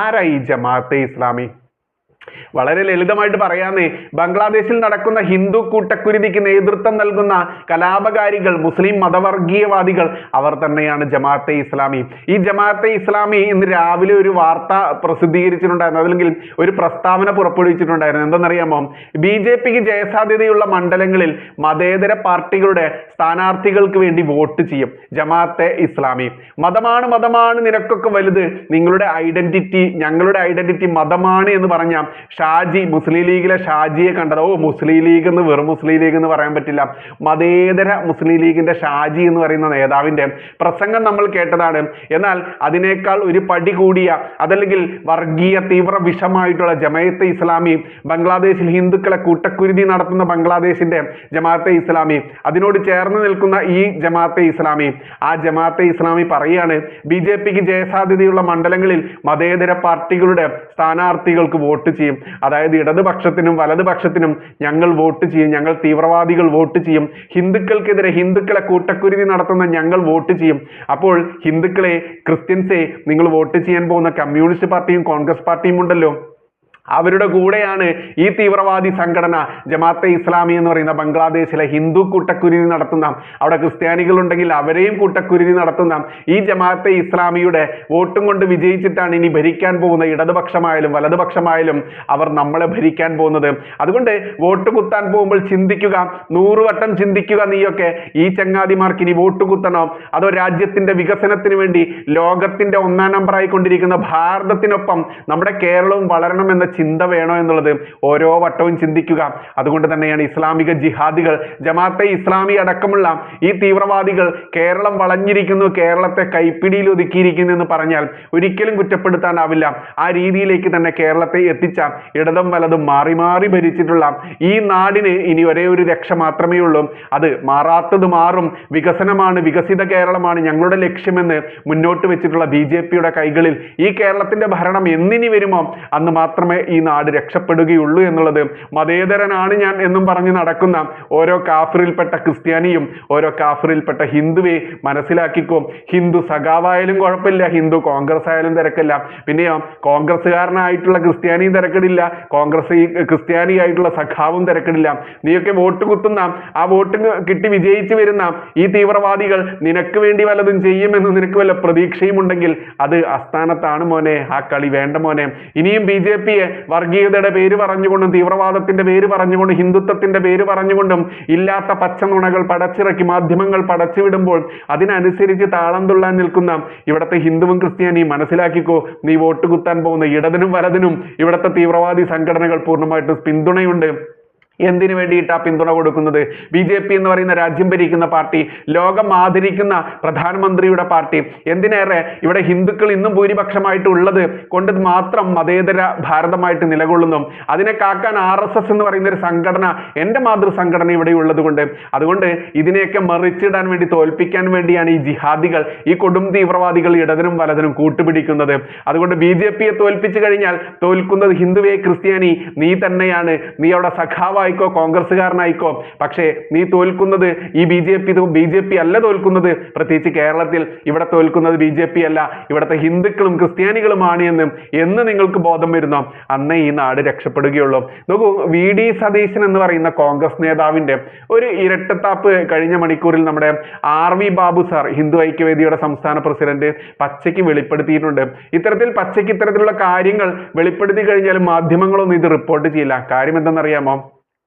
ആരാ ഈ ജമാഅത്തെ ഇസ്ലാമി? വളരെ ലളിതമായിട്ട് പറയാന്നേ, ബംഗ്ലാദേശിൽ നടക്കുന്ന ഹിന്ദു കൂട്ടക്കുരുതിക്ക് നേതൃത്വം നൽകുന്ന കലാപകാരികൾ, മുസ്ലിം മതവർഗീയവാദികൾ, അവർ തന്നെയാണ് ജമാഅത്തെ ഇസ്ലാമി. ഈ ജമാഅത്തെ ഇസ്ലാമി ഇന്ന് രാവിലെ ഒരു വാർത്ത പ്രസിദ്ധീകരിച്ചിട്ടുണ്ടായിരുന്നു, അല്ലെങ്കിൽ ഒരു പ്രസ്താവന പുറപ്പെടുവിച്ചിട്ടുണ്ടായിരുന്നു. എന്തെന്നറിയാമോ? BJPക്ക് ജയസാധ്യതയുള്ള മണ്ഡലങ്ങളിൽ മതേതര പാർട്ടികളുടെ സ്ഥാനാർത്ഥികൾക്ക് വേണ്ടി വോട്ട് ചെയ്യും ജമാഅത്തെ ഇസ്ലാമി. മതമാണ് നിനക്കൊക്കെ വലുത്, നിങ്ങളുടെ ഐഡന്റിറ്റി ഞങ്ങളുടെ ഐഡന്റിറ്റി മതമാണ് എന്ന് പറഞ്ഞ ഷാജി, മുസ്ലിം ലീഗിലെ ഷാജിയെ കണ്ടത്. മുസ്ലിം ലീഗ് എന്ന് വെറും മുസ്ലിം ലീഗ് എന്ന് പറയാൻ പറ്റില്ല, മതേതര മുസ്ലിം ലീഗിന്റെ ഷാജി എന്ന് പറയുന്ന നേതാവിന്റെ പ്രസംഗം നമ്മൾ കേട്ടതാണ്. എന്നാൽ അതിനേക്കാൾ ഒരു പടി കൂടിയ, അതല്ലെങ്കിൽ വർഗീയ തീവ്ര വിഷമായിട്ടുള്ള ജമാഅത്തെ ഇസ്ലാമി, ബംഗ്ലാദേശിൽ ഹിന്ദുക്കളെ കൂട്ടക്കുരുതി നടത്തുന്ന ബംഗ്ലാദേശിന്റെ ജമാഅത്തെ ഇസ്ലാമി, അതിനോട് ചേർന്ന് നിൽക്കുന്ന ഈ ജമാഅത്തെ ഇസ്ലാമി, ആ ജമാഅത്തെ ഇസ്ലാമി പറയാണ് BJPക്ക് ജയസാധ്യതയുള്ള മണ്ഡലങ്ങളിൽ മതേതര പാർട്ടികളുടെ സ്ഥാനാർത്ഥികൾക്ക് വോട്ട് ചെയ്യും. അതായത് ഇടതുപക്ഷത്തിനും വലതുപക്ഷത്തിനും ഞങ്ങൾ വോട്ട് ചെയ്യും, ഞങ്ങൾ തീവ്രവാദികൾ വോട്ട് ചെയ്യും, ഹിന്ദുക്കൾക്കെതിരെ ഹിന്ദുക്കളെ കൂട്ടക്കുരുതി നടത്തുന്ന ഞങ്ങൾ വോട്ട് ചെയ്യും. അപ്പോൾ ഹിന്ദുക്കളെ, ക്രിസ്ത്യൻസെ, നിങ്ങൾ വോട്ട് ചെയ്യാൻ പോകുന്ന കമ്മ്യൂണിസ്റ്റ് പാർട്ടിയും കോൺഗ്രസ് പാർട്ടിയും ഉണ്ടല്ലോ, അവരുടെ കൂടെയാണ് ഈ തീവ്രവാദി സംഘടന ജമാഅത്തെ ഇസ്ലാമി എന്ന് പറയുന്ന ബംഗ്ലാദേശിലെ ഹിന്ദു കൂട്ടക്കുരുതി നടത്തുന്ന, അവിടെ ക്രിസ്ത്യാനികൾ ഉണ്ടെങ്കിൽ അവരെയും കൂട്ടക്കുരുതി നടത്തുന്ന ഈ ജമാഅത്തെ ഇസ്ലാമിയുടെ വോട്ടും കൊണ്ട് വിജയിച്ചിട്ടാണ് ഇനി ഭരിക്കാൻ പോകുന്ന ഇടതുപക്ഷമായാലും വലതുപക്ഷമായാലും അവർ നമ്മളെ ഭരിക്കാൻ പോകുന്നത്. അതുകൊണ്ട് വോട്ട് കുത്താൻ പോകുമ്പോൾ ചിന്തിക്കുക, 100 വട്ടം ചിന്തിക്കുക. നീയൊക്കെ ഈ ചങ്ങാതിമാർക്ക് ഇനി വോട്ട് കുത്തണോ, അതോ രാജ്യത്തിന്റെ വികസനത്തിന് വേണ്ടി ലോകത്തിന്റെ 1-ാം നമ്പറായിക്കൊണ്ടിരിക്കുന്ന ഭാരതത്തിനൊപ്പം നമ്മുടെ കേരളവും വളരണമെന്ന ചിന്ത വേണോ എന്നുള്ളത് ഓരോ വട്ടവും ചിന്തിക്കുക. അതുകൊണ്ട് തന്നെയാണ് ഇസ്ലാമിക ജിഹാദികൾ, ജമാഅത്തെ ഇസ്ലാമി അടക്കമുള്ള ഈ തീവ്രവാദികൾ കേരളം വളഞ്ഞിരിക്കുന്നു, കേരളത്തെ കൈപ്പിടിയിൽ ഒതുക്കിയിരിക്കുന്നു എന്ന് പറഞ്ഞാൽ ഒരിക്കലും കുറ്റപ്പെടുത്താനാവില്ല. ആ രീതിയിലേക്ക് തന്നെ കേരളത്തെ എത്തിച്ച, ഇടതും വലതും മാറി മാറി ഭരിച്ചിട്ടുള്ള ഈ നാടിന് ഇനി ഒരേ ഒരു രക്ഷ മാത്രമേ ഉള്ളൂ. അത് മാറാത്തത് മാറും, വികസനമാണ്, വികസിത കേരളമാണ് ഞങ്ങളുടെ ലക്ഷ്യമെന്ന് മുന്നോട്ട് വെച്ചിട്ടുള്ള BJPയുടെ കൈകളിൽ ഈ കേരളത്തിന്റെ ഭരണം എന്നിനി വരുമോ അന്ന് മാത്രമേ ഈ നാട് രക്ഷപ്പെടുകയുള്ളൂ എന്നുള്ളത് മതേതരനാണ് ഞാൻ എന്നും പറഞ്ഞ് നടക്കുന്ന ഓരോ കാഫിറിൽപ്പെട്ട ക്രിസ്ത്യാനിയും ഓരോ കാഫിറിൽപ്പെട്ട ഹിന്ദുവെ മനസ്സിലാക്കിക്കോ. ഹിന്ദു സഖാവായാലും കുഴപ്പമില്ല, ഹിന്ദു കോൺഗ്രസ് ആയാലും തിരക്കില്ല, പിന്നെയോ കോൺഗ്രസ്സുകാരനായിട്ടുള്ള ക്രിസ്ത്യാനിയും തിരക്കിടില്ല, ക്രിസ്ത്യാനി ആയിട്ടുള്ള സഖാവും തിരക്കിടില്ല. നീയൊക്കെ വോട്ട് കുത്തുന്ന, ആ വോട്ട് കിട്ടി വിജയിച്ചു വരുന്ന ഈ തീവ്രവാദികൾ നിനക്ക് വേണ്ടി വല്ലതും ചെയ്യുമെന്ന് നിനക്ക് വല്ല പ്രതീക്ഷയും ഉണ്ടെങ്കിൽ അത് അസ്ഥാനത്താണ് മോനെ. ആ കളി വേണ്ട മോനെ. ഇനിയും BJPയെ വർഗീയതയുടെ പേര് പറഞ്ഞുകൊണ്ടും തീവ്രവാദത്തിന്റെ പേര് പറഞ്ഞുകൊണ്ടും ഹിന്ദുത്വത്തിന്റെ പേര് പറഞ്ഞുകൊണ്ടും ഇല്ലാത്ത പച്ചനുണകൾ പടച്ചിറക്കി മാധ്യമങ്ങൾ പടച്ചുവിടുമ്പോൾ അതിനനുസരിച്ച് താളം തുള്ളാൻ നിൽക്കുന്ന ഇവിടുത്തെ ഹിന്ദുവും ക്രിസ്ത്യാനിയും മനസ്സിലാക്കിക്കോ, നീ വോട്ട് കുത്താൻ പോകുന്ന ഇടതിനും വലതിനും ഇവിടുത്തെ തീവ്രവാദി സംഘടനകൾ പൂർണ്ണമായിട്ടും പിന്തുണയുണ്ട്. എന്തിനു വേണ്ടിയിട്ടാ പിന്തുണ കൊടുക്കുന്നത്? BJP എന്ന് പറയുന്ന രാജ്യം ഭരിക്കുന്ന പാർട്ടി, ലോകം ആദരിക്കുന്ന പ്രധാനമന്ത്രിയുടെ പാർട്ടി, എന്തിനേറെ ഇവിടെ ഹിന്ദുക്കൾ ഇന്നും ഭൂരിപക്ഷമായിട്ട് ഉള്ളത് കൊണ്ട് മാത്രം മതേതര ഭാരതമായിട്ട് നിലകൊള്ളുന്നു. അതിനെ കാക്കാൻ RSS എന്ന് പറയുന്ന ഒരു സംഘടന, എൻ്റെ മാതൃസംഘടന ഇവിടെ ഉള്ളത് കൊണ്ട്, അതുകൊണ്ട് ഇതിനെയൊക്കെ മറിച്ചിടാൻ വേണ്ടി, തോൽപ്പിക്കാൻ വേണ്ടിയാണ് ഈ ജിഹാദികൾ, ഈ കൊടും തീവ്രവാദികൾ ഇടതിനും വലതിനും കൂട്ടുപിടിക്കുന്നത്. അതുകൊണ്ട് BJPയെ തോൽപ്പിച്ചു കഴിഞ്ഞാൽ തോൽക്കുന്നത് ഹിന്ദുവേ ക്രിസ്ത്യാനി നീ തന്നെയാണ്. നീ അവിടെ സഖാവായി കോൺഗ്രസ്സുകാരനായിക്കോ, പക്ഷേ നീ തോൽക്കുന്നത് ഈ BJP അല്ല തോൽക്കുന്നത്. പ്രത്യേകിച്ച് കേരളത്തിൽ ഇവിടെ തോൽക്കുന്നത് BJP അല്ല, ഇവിടുത്തെ ഹിന്ദുക്കളും ക്രിസ്ത്യാനികളുമാണ് എന്ന് നിങ്ങൾക്ക് ബോധം വരുന്നോ അന്നേ ഈ നാട് രക്ഷപ്പെടുകയുള്ളൂ. നോക്കൂ, VD സതീശൻ എന്ന് പറയുന്ന കോൺഗ്രസ് നേതാവിന്റെ ഒരു ഇരട്ടത്താപ്പ് കഴിഞ്ഞ മണിക്കൂറിൽ നമ്മുടെ RV ബാബു സാർ, ഹിന്ദു ഐക്യവേദിയുടെ സംസ്ഥാന പ്രസിഡന്റ്, പച്ചയ്ക്ക് വെളിപ്പെടുത്തിയിട്ടുണ്ട്. ഇത്തരത്തിലുള്ള കാര്യങ്ങൾ വെളിപ്പെടുത്തി കഴിഞ്ഞാലും മാധ്യമങ്ങളൊന്നും ഇത് റിപ്പോർട്ട് ചെയ്യില്ല. കാര്യം എന്തെന്നറിയാമോ?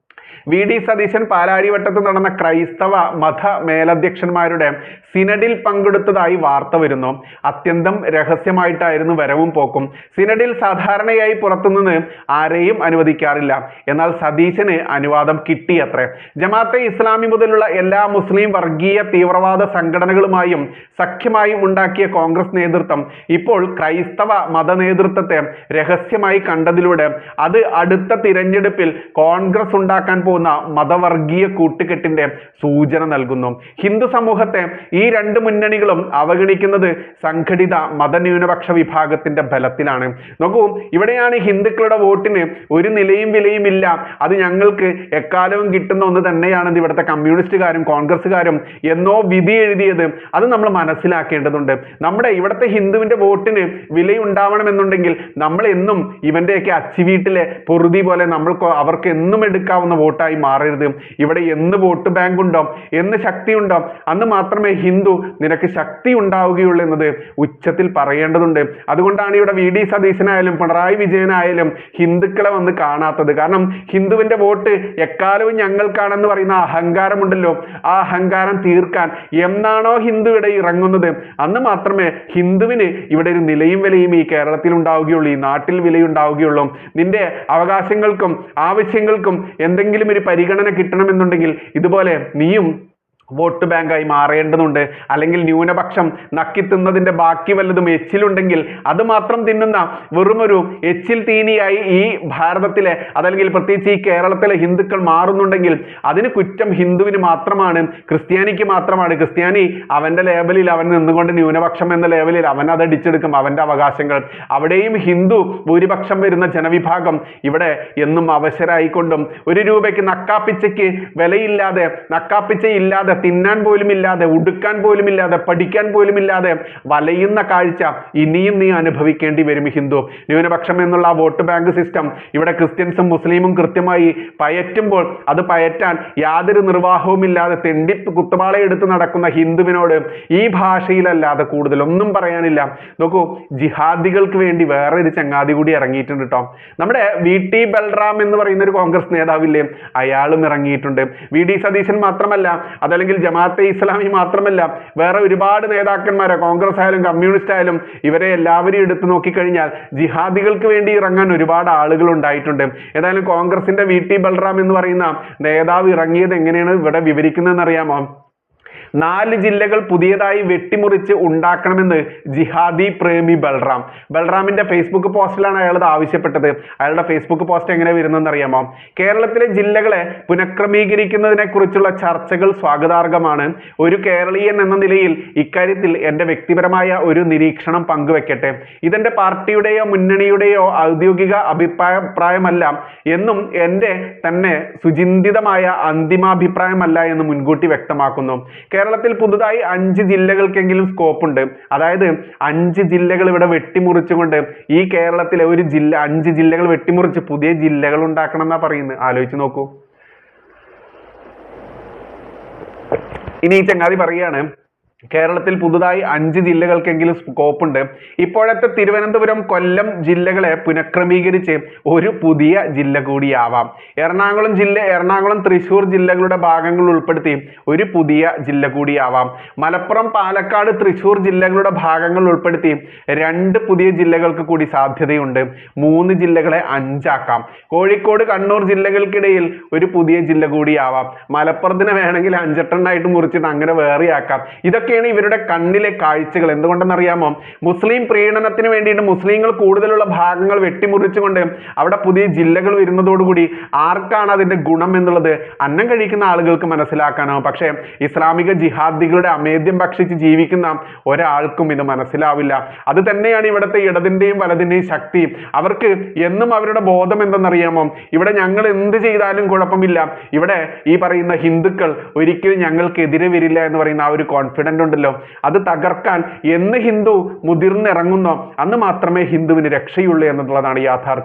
VD സതീശൻ പാലാരിവട്ടത്ത് നടന്ന ക്രൈസ്തവ മത മേലധ്യക്ഷന്മാരുടെ സിനഡിൽ പങ്കെടുത്തതായി വാർത്ത വരുന്നു. അത്യന്തം രഹസ്യമായിട്ടായിരുന്നു വരവും പോക്കും. സിനഡിൽ സാധാരണയായി പുറത്തുനിന്ന് ആരെയും അനുവദിക്കാറില്ല. എന്നാൽ സതീശന് അനുവാദം കിട്ടിയത്രേ. ജമാഅത്തെ ഇസ്ലാമി മുതലുള്ള എല്ലാ മുസ്ലിം വർഗീയ തീവ്രവാദ സംഘടനകളുമായും സഖ്യമായും ഉണ്ടാക്കിയ കോൺഗ്രസ് നേതൃത്വം ഇപ്പോൾ ക്രൈസ്തവ മത നേതൃത്വത്തെ രഹസ്യമായി കണ്ടതിലൂടെ അത് അടുത്ത തിരഞ്ഞെടുപ്പിൽ കോൺഗ്രസ് ഉണ്ടാക്കാൻ പോകുന്ന മതവർഗീയ കൂട്ടുകെട്ടിന്റെ സൂചന നൽകുന്നു. ഹിന്ദു സമൂഹത്തെ ഈ രണ്ട് മുന്നണികളും അവഗണിക്കുന്നത് സംഘടിത മതന്യൂനപക്ഷ വിഭാഗത്തിന്റെ ബലത്തിലാണ്. നോക്കൂ, ഇവിടെയാണ് ഹിന്ദുക്കളുടെ വോട്ടിന് ഒരു നിലയും വിലയും ഇല്ല, അത് ഞങ്ങൾക്ക് എക്കാലവും കിട്ടുന്ന ഒന്ന് തന്നെയാണെന്ന് ഇവിടുത്തെ കമ്മ്യൂണിസ്റ്റുകാരും കോൺഗ്രസ്സുകാരും എന്നോ വിധി എഴുതിയത്. അത് നമ്മൾ മനസ്സിലാക്കേണ്ടതുണ്ട്. നമ്മുടെ ഇവിടുത്തെ ഹിന്ദുവിന്റെ വോട്ടിന് വിലയുണ്ടാവണമെന്നുണ്ടെങ്കിൽ നമ്മൾ എന്നും ഇവന്റെയൊക്കെ അച്ചിവീട്ടിലെ പൊറുതി പോലെ അവർക്ക് എന്നും എടുക്കാവുന്ന വോട്ടായി മാറരുത്. ഇവിടെ എന്ന് വോട്ട് ബാങ്ക് ഉണ്ടോ, എന്ന് ശക്തി ഉണ്ടോ, അന്ന് മാത്രമേ ഹിന്ദു നിനക്ക് ശക്തി ഉണ്ടാവുകയുള്ളൂ എന്നത് ഉച്ചത്തിൽ പറയേണ്ടതുണ്ട്. അതുകൊണ്ടാണ് ഇവിടെ VD സതീശനായാലും പിണറായി വിജയനായാലും ഹിന്ദുക്കളെ വന്ന് കാണാത്തത്. കാരണം ഹിന്ദുവിന്റെ വോട്ട് എക്കാലവും ഞങ്ങൾക്കാണെന്ന് പറയുന്ന അഹങ്കാരമുണ്ടല്ലോ, ആ അഹങ്കാരം തീർക്കാൻ എന്നാണോ ഹിന്ദു ഇവിടെ ഇറങ്ങുന്നത് അന്ന് മാത്രമേ ഹിന്ദുവിന് ഇവിടെ ഒരു നിലയും വിലയും ഈ കേരളത്തിൽ ഉണ്ടാവുകയുള്ളൂ, ഈ നാട്ടിൽ വിലയുണ്ടാവുകയുള്ളൂ. നിന്റെ അവകാശങ്ങൾക്കും ആവശ്യങ്ങൾക്കും എന്തെങ്കിലും ഒരു പരിഗണന കിട്ടണമെന്നുണ്ടെങ്കിൽ ഇതുപോലെ നീയും വോട്ട് ബാങ്കായി മാറേണ്ടതുണ്ട്. അല്ലെങ്കിൽ ന്യൂനപക്ഷം നക്കിത്തിന്നതിന്റെ ബാക്കി വല്ലതും എച്ചിലുണ്ടെങ്കിൽ അത് മാത്രം തിന്നുന്ന വെറുമൊരു എച്ചിൽ തീനിയായി ഈ ഭാരതത്തിലെ അതല്ലെങ്കിൽ പ്രത്യേകിച്ച് ഈ കേരളത്തിലെ ഹിന്ദുക്കൾ മാറുന്നുണ്ടെങ്കിൽ അതിന് കുറ്റം ഹിന്ദുവിന് മാത്രമാണ്, ക്രിസ്ത്യാനിക്ക് മാത്രമാണ്. ക്രിസ്ത്യാനി അവന്റെ ലേബലിൽ അവൻ നിന്നുകൊണ്ട് ന്യൂനപക്ഷം എന്ന ലേബലിൽ അവൻ അത് അടിച്ചെടുക്കും, അവന്റെ അവകാശങ്ങൾ. അവിടെയും ഹിന്ദു ഭൂരിപക്ഷം വരുന്ന ജനവിഭാഗം ഇവിടെ എന്നും അവശരായിക്കൊണ്ടും ₹1 നക്കാപ്പിച്ചയ്ക്ക് വിലയില്ലാതെ, നക്കാപ്പിച്ചയില്ലാതെ, തിന്നാൻ പോലും ഇല്ലാതെ, ഉടുക്കാൻ പോലും ഇല്ലാതെ, പഠിക്കാൻ പോലും ഇല്ലാതെ വലയുന്ന കാഴ്ച ഇനിയും നീ അനുഭവിക്കേണ്ടി വരും ഹിന്ദു. ന്യൂനപക്ഷം എന്നുള്ള വോട്ട് ബാങ്ക് സിസ്റ്റം ഇവിടെ ക്രിസ്ത്യൻസും മുസ്ലിമും കൃത്യമായി പയറ്റുമ്പോൾ അത് പയറ്റാൻ യാതൊരു നിർവാഹവും ഇല്ലാതെ തെണ്ടി കുത്തുപാളയെടുത്ത് നടക്കുന്ന ഹിന്ദുവിനോട് ഈ ഭാഷയിലല്ലാതെ കൂടുതലൊന്നും പറയാനില്ല. നോക്കൂ, ജിഹാദികൾക്ക് വേണ്ടി വേറെ ഒരു ചങ്ങാതി കൂടി ഇറങ്ങിയിട്ടുണ്ട് കേട്ടോ. നമ്മുടെ VT ബൽറാം എന്ന് പറയുന്ന ഒരു കോൺഗ്രസ് നേതാവില്ലേ, അയാളും ഇറങ്ങിയിട്ടുണ്ട്. VD സതീശൻ മാത്രമല്ല, അതല്ലെങ്കിൽ ജമാഅത്തെ ഇസ്ലാമി മാത്രമല്ല, വേറെ ഒരുപാട് നേതാക്കന്മാരെ, കോൺഗ്രസ് ആയാലും കമ്മ്യൂണിസ്റ്റ് ആയാലും, ഇവരെ എല്ലാവരും എടുത്തു നോക്കിക്കഴിഞ്ഞാൽ ജിഹാദികൾക്ക് വേണ്ടി ഇറങ്ങാൻ ഒരുപാട് ആളുകൾ ഉണ്ടായിട്ടുണ്ട്. ഏതായാലും കോൺഗ്രസിന്റെ VT ബൽറാം എന്ന് പറയുന്ന നേതാവ് ഇറങ്ങിയത് എങ്ങനെയാണ് ഇവിടെ വിവരിക്കുന്നതെന്ന് അറിയാമോ? 4 ജില്ലകൾ പുതിയതായി വെട്ടിമുറിച്ച് ഉണ്ടാക്കണമെന്ന് ജിഹാദി പ്രേമി ബൽറാം. ബൽറാമിന്റെ ഫേസ്ബുക്ക് പോസ്റ്റിലാണ് അയാൾ ഇത് ആവശ്യപ്പെട്ടത്. അയാളുടെ ഫേസ്ബുക്ക് പോസ്റ്റ് എങ്ങനെ വരുന്നതെന്ന് അറിയാമോ? കേരളത്തിലെ ജില്ലകളെ പുനഃക്രമീകരിക്കുന്നതിനെ കുറിച്ചുള്ള ചർച്ചകൾ സ്വാഗതാർഹമാണ്. ഒരു കേരളീയൻ എന്ന നിലയിൽ ഇക്കാര്യത്തിൽ എൻ്റെ വ്യക്തിപരമായ ഒരു നിരീക്ഷണം പങ്കുവെക്കട്ടെ. ഇതെന്റെ പാർട്ടിയുടെയോ മുന്നണിയുടെയോ ഔദ്യോഗിക അഭിപ്രായമല്ല എന്നും എൻ്റെ തന്നെ സുചിന്തിതമായ അന്തിമാഭിപ്രായമല്ല എന്ന് മുൻകൂട്ടി വ്യക്തമാക്കുന്നു. കേരളത്തിൽ പുതുതായി 5 ജില്ലകൾക്കെങ്കിലും സ്കോപ്പ് ഉണ്ട്. അതായത് 5 ജില്ലകൾ ഇവിടെ വെട്ടിമുറിച്ചുകൊണ്ട് ഈ കേരളത്തിലെ 5 ജില്ലകൾ വെട്ടിമുറിച്ച് പുതിയ ജില്ലകൾ ഉണ്ടാക്കണം എന്നാ പറയുന്നത്. ആലോചിച്ച് നോക്കൂ. ഇനി ഈ ചങ്ങാതി പറയാണ്, കേരളത്തിൽ പുതുതായി 5 ജില്ലകൾക്കെങ്കിലും സ്കോപ്പ് ഉണ്ട്. ഇപ്പോഴത്തെ തിരുവനന്തപുരം, കൊല്ലം ജില്ലകളെ പുനഃക്രമീകരിച്ച് ഒരു പുതിയ ജില്ല കൂടിയാവാം. എറണാകുളം, തൃശ്ശൂർ ജില്ലകളുടെ ഭാഗങ്ങൾ ഉൾപ്പെടുത്തി ഒരു പുതിയ ജില്ല കൂടിയാവാം. മലപ്പുറം, പാലക്കാട്, തൃശ്ശൂർ ജില്ലകളുടെ ഭാഗങ്ങൾ ഉൾപ്പെടുത്തി 2 പുതിയ ജില്ലകൾക്ക് കൂടി സാധ്യതയുണ്ട്. 3 ജില്ലകളെ 5 ആക്കാം. കോഴിക്കോട്, കണ്ണൂർ ജില്ലകൾക്കിടയിൽ ഒരു പുതിയ ജില്ല കൂടിയാവാം. മലപ്പുറത്തിന് വേണമെങ്കിൽ 5-8 മുറിച്ചിട്ട് അങ്ങനെ വേറെ ആക്കാം. ഇതൊക്കെയാണ് ഇവരുടെ കണ്ണിലെ കാഴ്ചകൾ. എന്തുകൊണ്ടെന്നറിയാമോ? മുസ്ലിം പ്രീണനത്തിന് വേണ്ടിയിട്ട് മുസ്ലിങ്ങൾ കൂടുതലുള്ള ഭാഗങ്ങൾ വെട്ടിമുറിച്ചുകൊണ്ട് അവിടെ പുതിയ ജില്ലകൾ വരുന്നതോടുകൂടി ആർക്കാണ് അതിന്റെ ഗുണം എന്നുള്ളത് അന്നം കഴിക്കുന്ന ആളുകൾക്ക് മനസ്സിലാക്കാനോ, പക്ഷേ ഇസ്ലാമിക ജിഹാദികളുടെ അമേദ്യം ഭക്ഷിച്ച് ജീവിക്കുന്ന ഒരാൾക്കും ഇത് മനസ്സിലാവില്ല. അത് തന്നെയാണ് ഇവിടുത്തെ ഇടതിന്റെയും വലതിന്റെയും ശക്തി. അവർക്ക് എന്നും അവരുടെ ബോധം എന്തെന്നറിയാമോ? ഇവിടെ ഞങ്ങൾ എന്ത് ചെയ്താലും കുഴപ്പമില്ല, ഇവിടെ ഈ പറയുന്ന ഹിന്ദുക്കൾ ഒരിക്കലും ഞങ്ങൾക്കെതിരെ വരില്ല എന്ന് പറയുന്ന ആ ഒരു കോൺഫിഡൻസ് ഉണ്ടല്ലോ, അത് തകർക്കാൻ എന്ന് ഹിന്ദു മുതിർന്നിറങ്ങുന്നോ അന്ന് മാത്രമേ ഹിന്ദുവിന് രക്ഷയുള്ളൂ എന്നുള്ളതാണ് യാഥാർത്ഥ്യം.